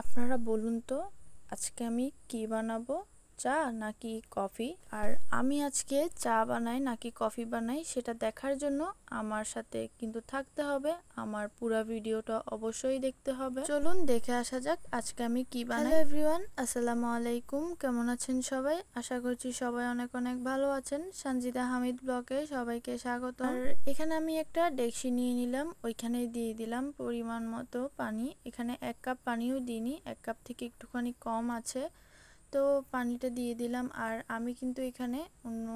আপনারা বলুন তো আজকে আমি কি বানাবো, চা নাকি কফি? আর আমি আজকে চা বানাই নাকি কফি বানাই সেটা দেখার জন্য আমার সাথে কিন্তু থাকতে হবে। আমার পুরো ভিডিওটা অবশ্যই দেখতে হবে। চলুন দেখে আসা যাক আজকে আমি কি বানাই। হ্যালো এভরিওয়ান, আসসালামু আলাইকুম। কেমন আছেন সবাই? আশা করছি সবাই অনেক অনেক ভালো আছেন। সঞ্জিদা হামিদ ব্লগে সবাইকে স্বাগত। আর এখানে আমি একটা ডেকচি নিয়ে নিলাম, ওইখানে দিয়ে দিলাম পরিমাণ মতো পানি। এখানে 1 কাপ পানিও দিইনি, 1 কাপ থেকে একটুখানি কম আছে, তো পানিটা দিয়ে দিলাম। আর আমি কিন্তু এখানে অন্য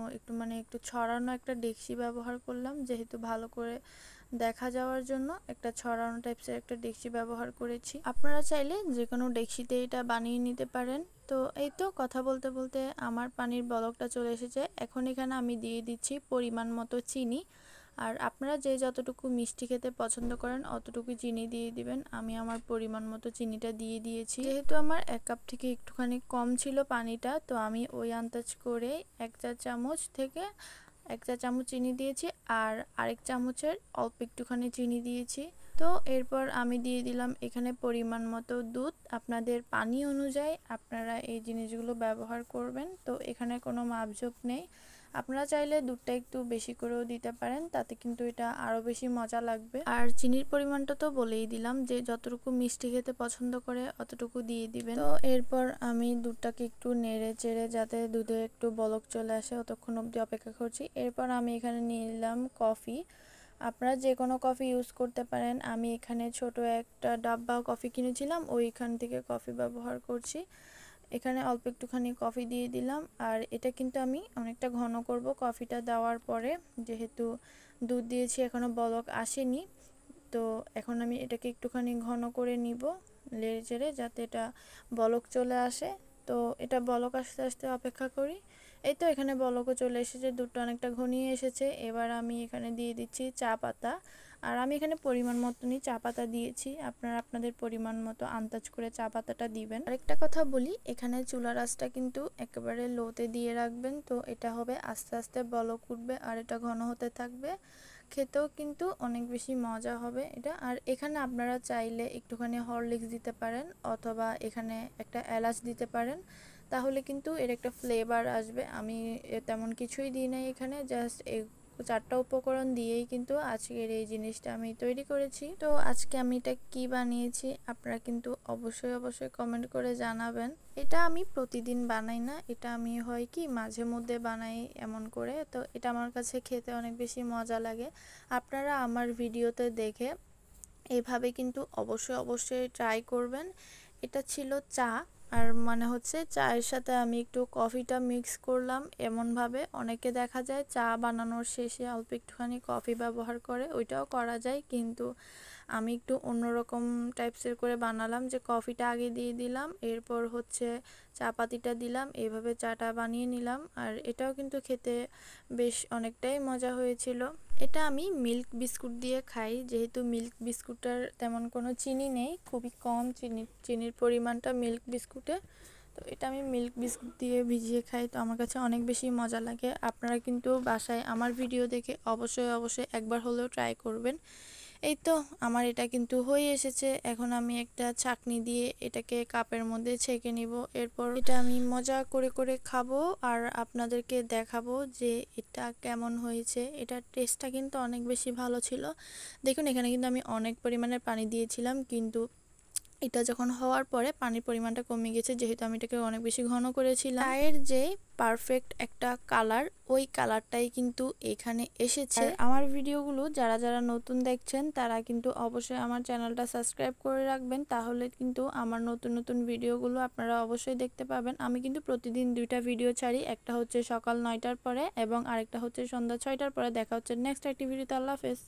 একটু ছড়ানো একটা ডেকচি ব্যবহার করলাম, যেহেতু ভালো করে দেখা যাওয়ার জন্য একটা ছড়ানো টাইপসের একটা ডেকচি ব্যবহার করেছি। আপনারা চাইলে যে কোনো ডেকচিতে এটা বানিয়ে নিতে পারেন। তো এই তো কথা বলতে বলতে আমার পানির বলকটা চলে এসেছে। এখন এখানে আমি দিয়ে দিচ্ছি পরিমাণ মতো চিনি। আর আপনারা যে যতটুকু মিষ্টি খেতে পছন্দ করেন অতটুকু চিনি দিয়ে দিবেন। আমি আমার পরিমাণ মতো চিনিটা দিয়ে দিয়েছি। যেহেতু আমার 1 কাপ থেকে একটুখানি কম ছিল পানিটা, তো আমি ওই আন্দাজ করে 1 চা চামচ থেকে 1 চা চামচ চিনি দিয়েছি, আর আরেক চামচের অল্প একটুখানি চিনি দিয়েছি। তো এরপর আমি দিয়ে দিলাম এখানে পরিমাণ মতো দুধ। আপনাদের পানি অনুযায়ী আপনারা এই জিনিসগুলো ব্যবহার করবেন, তো এখানে কোনো মাপঝোপ নেই। আপনারা চাইলে দুধটা একটু বেশি করেও দিতে পারেন, তাতে কিন্তু এটা আরও বেশি মজা লাগবে। আর চিনির পরিমাণটা তো বলেই দিলাম, যে যতটুকু মিষ্টি খেতে পছন্দ করে অতটুকু দিয়ে দিবেন। তো এরপর আমি দুধটাকে একটু নেড়ে চেড়ে যাতে দুধে একটু বলক চলে আসে ততক্ষণ অবধি অপেক্ষা করছি। এরপর আমি এখানে নিয়ে নিলাম কফি। আপনারা যে কোনো কফি ইউজ করতে পারেন। আমি এখানে ছোট একটা ডাব্বা কফি কিনেছিলাম, ওইখান থেকে কফি ব্যবহার করছি। এখানে অল্প একটুখানি কফি দিয়ে দিলাম। আর এটা কিন্তু আমি অনেকটা ঘন করব কফিটা দেওয়ার পরে, যেহেতু দুধ দিয়েছি এখনও বলক আসেনি। তো এখন আমি এটাকে একটুখানি ঘন করে নিব নেড়ে চেড়ে, যাতে এটা বলক চলে আসে। তো এটা বলক আস্তে আস্তে অপেক্ষা করি। এই তো এখানে বলকও চলে এসেছে, দুধটা অনেকটা ঘনিয়ে এসেছে। এবার আমি এখানে দিয়ে দিচ্ছি চা পাতা। আর আমি এখানে পরিমাণ মতনই চা পাতা দিয়েছি, আপনারা আপনাদের পরিমাণ মতো আন্দাজ করে চা পাতাটা দিবেন। আরেকটা কথা বলি, এখানে চুলার আঁচটা কিন্তু একেবারে লোতে দিয়ে রাখবেন, তো এটা হবে আস্তে আস্তে বলক উঠবে আর এটা ঘন হতে থাকবে। খেতেও কিন্তু অনেক বেশি মজা হবে এটা। আর এখানে আপনারা চাইলে একটুখানি হরলিক্স দিতে পারেন, অথবা এখানে একটা এলাচ দিতে পারেন, তাহলে কিন্তু এর একটা ফ্লেভার আসবে। আমি তেমন কিছুই দিই নাই এখানে, জাস্ট এই 4টা উপকরণ দিয়েই কিন্তু আজকের এই জিনিসটা আমি তৈরি করেছি। তো আজকে আমি এটা কি বানিয়েছি আপনারা কিন্তু অবশ্যই অবশ্যই কমেন্ট করে জানাবেন। এটা আমি প্রতিদিন বানাই না, এটা আমি হয় কি মাঝে মধ্যে বানাই এমন করে। তো এটা আমার কাছে খেতে অনেক বেশি মজা লাগে। আপনারা আমার ভিডিওতে দেখে এভাবে কিন্তু অবশ্যই অবশ্যই ট্রাই করবেন। এটা ছিল চা, আর মানে হচ্ছে চায়ের সাথে আমি একটু কফিটা মিক্স করলাম এমনভাবে। অনেকে দেখা যায় চা বানানোর শেষে অল্প একটুখানি কফি ব্যবহার করে, ওইটাও করা যায়, কিন্তু আমি একটু অন্যরকম টাইপসের করে বানালাম, যে কফিটা আগে দিয়ে দিলাম, এরপর হচ্ছে চা পাতিটা দিলাম, এইভাবে চাটা বানিয়ে নিলাম। আর এটাও কিন্তু খেতে বেশ অনেকটাই মজা হয়েছিল। এটা আমি মিল্ক বিস্কুট দিয়ে খাই, যেহেতু মিল্ক বিস্কুটটার তেমন কোনো চিনি নেই, খুবই কম চিনির পরিমাণটা মিল্ক বিস্কুটে। তো এটা আমি মিল্ক বিস্কুট দিয়ে ভিজিয়ে খাই, তো আমার কাছে অনেক বেশি মজা লাগে। আপনারা কিন্তু বাসায় আমার ভিডিও দেখে অবশ্যই অবশ্যই একবার হলেও ট্রাই করবেন। এই তো আমার এটা কিন্তু হয়ে এসেছে। এখন আমি একটা ছাঁকনি দিয়ে এটাকে কাপের মধ্যে ছেঁকে নিব। এরপর এটা আমি মজা করে করে খাবো আর আপনাদেরকে দেখাবো যে এটা কেমন হয়েছে। এটার টেস্টটা কিন্তু অনেক বেশি ভালো ছিল। দেখুন এখানে কিন্তু আমি অনেক পরিমাণের পানি দিয়েছিলাম, কিন্তু এটা যখন হওয়ার পরে পানির পরিমাণটা কমে গেছে, যেহেতু আমি এটাকে অনেক বেশি ঘন করেছিলাম। চায়ের যে পারফেক্ট একটা কালার, ওই কালারটাই কিন্তু এখানে এসেছে। আর আমার ভিডিওগুলো যারা যারা নতুন দেখছেন তারা কিন্তু অবশ্যই আমার চ্যানেলটা সাবস্ক্রাইব করে রাখবেন, তাহলে কিন্তু আমার নতুন নতুন ভিডিওগুলো আপনারা অবশ্যই দেখতে পাবেন। আমি কিন্তু প্রতিদিন 2টা ভিডিও ছাড়ি, একটা হচ্ছে সকাল 9টার পরে এবং আরেকটা হচ্ছে সন্ধ্যা 6টার পরে। দেখা হচ্ছে নেক্সট একটি ভিডিওতে। আল্লাহ হাফেজ।